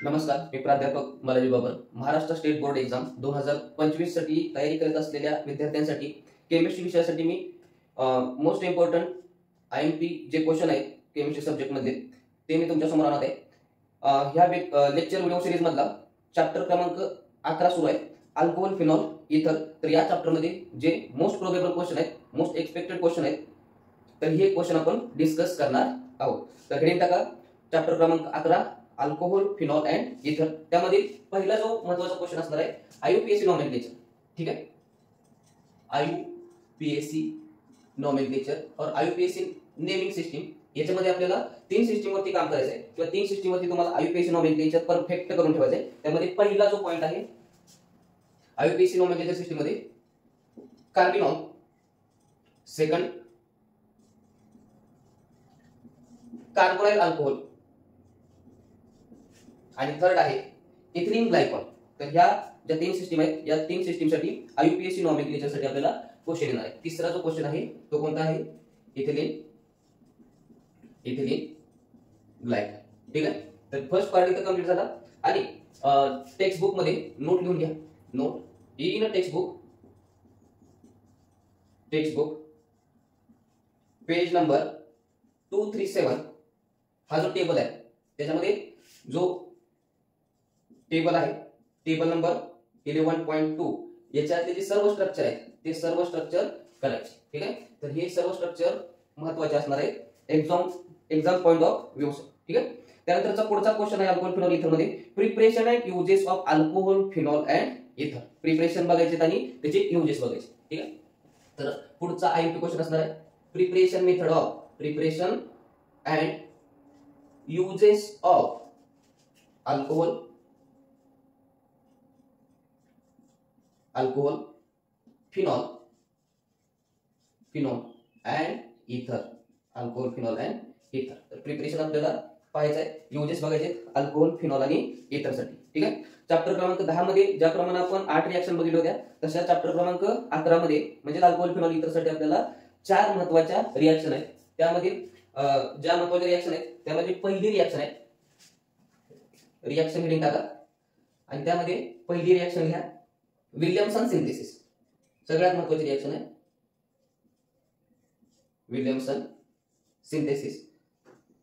नमस्कार, मी प्राध्यापक Balaji Babar. Maharashtra state board exam 2025 साठी तयारी करत असलेल्या विद्यार्थ्यांसाठी केमिस्ट्री विषयासाठी मी मोस्ट इम्पॉर्टंट IMP जे क्वेश्चन आहेत केमिस्ट्री सब्जेक्ट मधले ते मी तुमच्या समोर आणत आहे. ह्या लेक्चर व्हिडिओ सिरीज मधला चॅप्टर क्रमांक 11 सुरू आहे, अल्कोहोल, फिनॉल, इथर. तर या चॅप्टर मध्ये जे मोस्ट प्रोबेबल क्वेश्चन आहेत, मोस्ट एक्सपेक्टेड क्वेश्चन आहेत, तर हे क्वेश्चन आपण डिस्कस करणार आहोत. तर हेडिंग टाका चॅप्टर क्रमांक 11 अल्कोहोल, फिनॉल अँड इथर. त्यामध्ये पहिला जो महत्त्वाचा क्वेश्चन असणार आहे IUPAC नॉमेनक्लेचर. ठीक आहे, IUPAC नॉमेनक्लेचर और IUPAC नेमिंग सिस्टीम. याच्यामध्ये आपल्याला 3 सिस्टीम वरती काम करायचं आहे किंवा 3 सिस्टीम वरती तुम्हाला IUPAC नॉमेनक्लेचर परफेक्ट करून ठेवायचं आहे. त्यामध्ये पहिला जो पॉइंट आहे IUPAC नॉमेनक्लेचर सिस्टीम मध्ये कार्बिनॉल, सेकंड कार्बोनाइल अल्कोहोल आणि थर्ड आहे इथिलीन ग्लायकॉल. तर ह्या ज्या 3 सिस्टीम आहेत, या 3 सिस्टीम साठी IUPAC नॉमेनक्लेचर साठी आपल्याला क्वेश्चन येणार आहे. तिसरा जो क्वेश्चन आहे तो कोणता आहे? Ethylene glycol. ठीक आहे, तर फर्स्ट पार्ट इथं कंप्लीट झाला. आणि टेक्स्ट बुक मध्ये नोट लिहून घ्या. Note in text book page number 237 हा जो टेबल आहे त्याच्यामध्ये जो टेबल आहे टेबल नंबर 11.2 याच्यातले जे सर्व स्ट्रक्चर आहेत ते सर्व स्ट्रक्चर करायचे. ठीक आहे, तर हे सर्व स्ट्रक्चर महत्त्वाचे असणार आहे एक्झाम पॉइंट ऑफ व्ह्यू. ठीक आहे, त्यानंतरचा पुढचा क्वेश्चन आहे अल्कोहोल, फिनॉल, इथर मध्ये preparation and uses of alcohol, phenol and इथर. प्रिपरेशन बघायचे आणि त्याचे युजेस बघायचे. ठीक आहे, तर पुढचा IMP क्वेश्चन असणार आहे preparation method of preparation and uses of alcohol, phenol and इथर. अल्कोहोल, फिनॉल अँड इथर. तर प्रिपरेशन आपल्याला पाहायचं आहे, युजेस बघायचे अल्कोहोल, फिनॉल आणि इथर साठी. ठीक आहे, चॅप्टर क्रमांक 10 मध्ये ज्याप्रमाणे आपण 8 रिएक्शन बघितल्या होत्या तशा चॅप्टर क्रमांक 11 मध्ये म्हणजे अल्कोहोल, फिनॉल, इथर साठी आपल्याला 4 महत्त्वाच्या रिएक्शन आहेत. त्यामध्ये ज्या महत्त्वाच्या रिएक्शन आहेत त्यामध्ये पहिली रिएक्शन आहे, रिएक्शन हेडिंग टाका आणि त्यामध्ये पहिली रिएक्शन लिहा विल्यमसन सिंथेसिस. सगळ्यात महत्त्वाची रिएक्शन आहे विल्यमसन सिंथेसिस.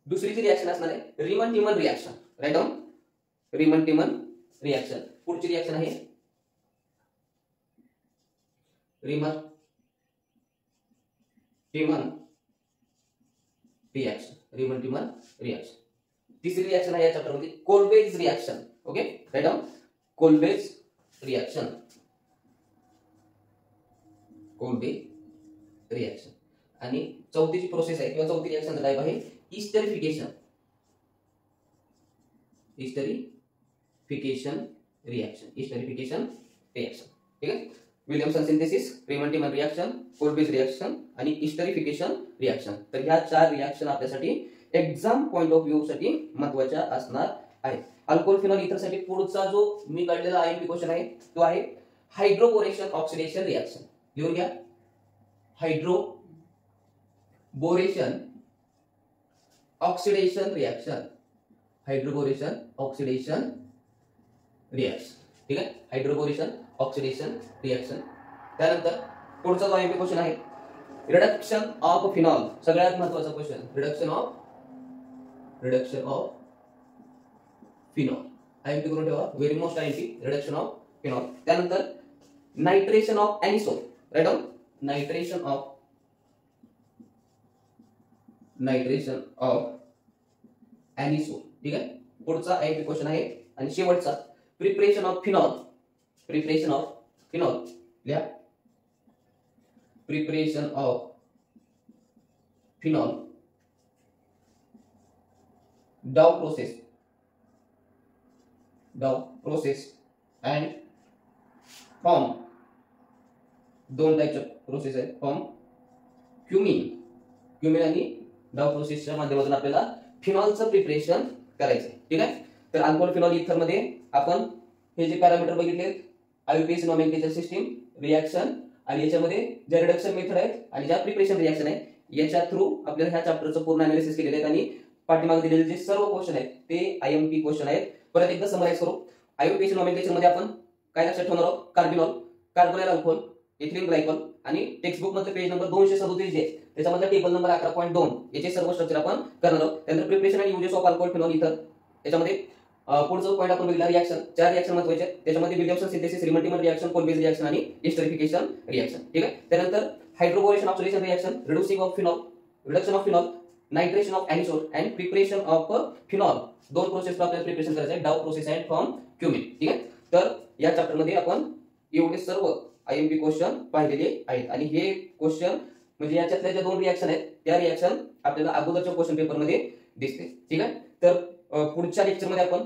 दुसरीची रिएक्शन असणार आहे Reimer Tiemann reaction. Write down, Reimer Tiemann reaction. पुढची रिएक्शन आहे रिमन-टिमन रिएक्शन. तिसरी रिएक्शन आहे या चॅप्टर मध्ये Kolbe's reaction. Okay, write down, Kolbe's reaction. आणि चौथीची प्रोसेस आहे किंवा चौथी रिएक्शन टाइप आहे इस्टरिफिकेशन रिएक्शन. ठीक आहे, विल्यमसन सिंथेसिस, रिमन-टिमन रिएक्शन, कोल्बेज रिएक्शन आणि इस्टरिफिकेशन रिएक्शन. तर ह्या 4 रिएक्शन आपल्यासाठी एक्झाम पॉइंट ऑफ व्ह्यू साठी महत्त्वाच्या असणार आहेत. अल्कोहोल, फिनॉल, इथर साठी पुढचा जो मी काढलेला IMP क्वेश्चन आहे तो आहे हायड्रोबोरेशन ऑक्सिडेशन रिएक्शन. लिहून घ्या, हायड्रोबोरेशन ऑक्सिडेशन रिएक्शन. ठीक आहे, हायड्रोबोरेशन ऑक्सिडेशन रिएक्शन. त्यानंतर पुढचा जो IMP क्वेश्चन आहे रिडक्शन ऑफ फिनॉल. सगळ्यात महत्त्वाचा question, reduction of phenol. IMP करून ठेवा, very most IMP, reduction of phenol. त्यानंतर nitration of anisole. Write down, nitration of anisole. ठीक आहे, पुढचा IMP क्वेश्चन आहे. आणि शेवटचा प्रिपरेशन ऑफ फिनॉल. लिहा, preparation of phenol Dow process and from. 2 टाइपच्या प्रोसेस आहेत, फॉर्म क्युमिन आणि डाव प्रोसेसच्या माध्यमातून आपल्याला फिनॉलचं प्रिपरेशन करायचं आहे. ठीक आहे, तर अल्कोहोल, फिनॉल, इथर मध्ये आपण हे जे पॅरामीटर बघितले IUPAC नॉमेनक्लेचर सिस्टीम, रिएक्शन आणि याच्यामध्ये ज्या रिडक्शन मेथड आहेत आणि ज्या प्रिपरेशन रिएक्शन आहे याच्या थ्रू आपल्याला ह्या चॅप्टरचं पूर्ण अनालिसिस केलेलं आहे आणि पाठीमागे दिलेले जे सर्व क्वेश्चन आहेत ते IMP क्वेश्चन आहेत. परत एकदा समराइज करू. आययुपीएसी नॉमेनक्लेचर मध्ये आपण काय लक्षात ठेवणार आहोत? Carbinol, carbonyl alcohol, ethylene glycol आणि टेक्स्ट मध्ये पेज नंबर 237 जे त्याच्यामध्ये टेबल नंबर 11.2 याचे सर्व स्ट्रक्चर आपण करणार आहोत. त्यानंतर प्रिपरेशन आणि युजेस ऑफ अल्कोहोल फिनॉल इथर त्याच्यामध्ये पुढचा पॉईंट आपण बघितला रिएक्शन. 4 रिएक्शन महत्त्वाचे आहेत. त्याच्यामध्ये Williamson synthesis, Reimer Tiemann reaction, Kolbe's reaction आणि एस्टरिफिकेशन रिएक्शन. ठीक आहे. त्यानंतर hydroboration oxidation reaction, reducing of phenol, reduction of phenol, nitration of anisole and preparation of phenol. 2 process आपल्याला प्रिपरेशन करायचं आहे, डाव प्रोसेस अँड फ्रॉम क्युमिन. ठीक आहे. तर या चॅप्टर मध्ये आपण एवढे सर्व आयएमपी क्वेश्चन पाहिलेले आहेत आणि हे क्वेश्चन म्हणजे याच्यातल्या ज्या 2 रिएक्शन आहेत त्या रिएक्शन आपल्याला अगोदरच्या क्वेश्चन पेपर मध्ये दिसते. ठीक आहे. तर पुढच्या लेक्चर मध्ये आपण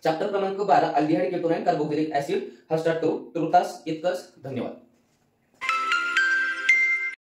चॅप्टर क्रमांक 12 aldehyde ketone and carboxylic acid हा स्टार्ट करू. तर तास इतकंच. धन्यवाद.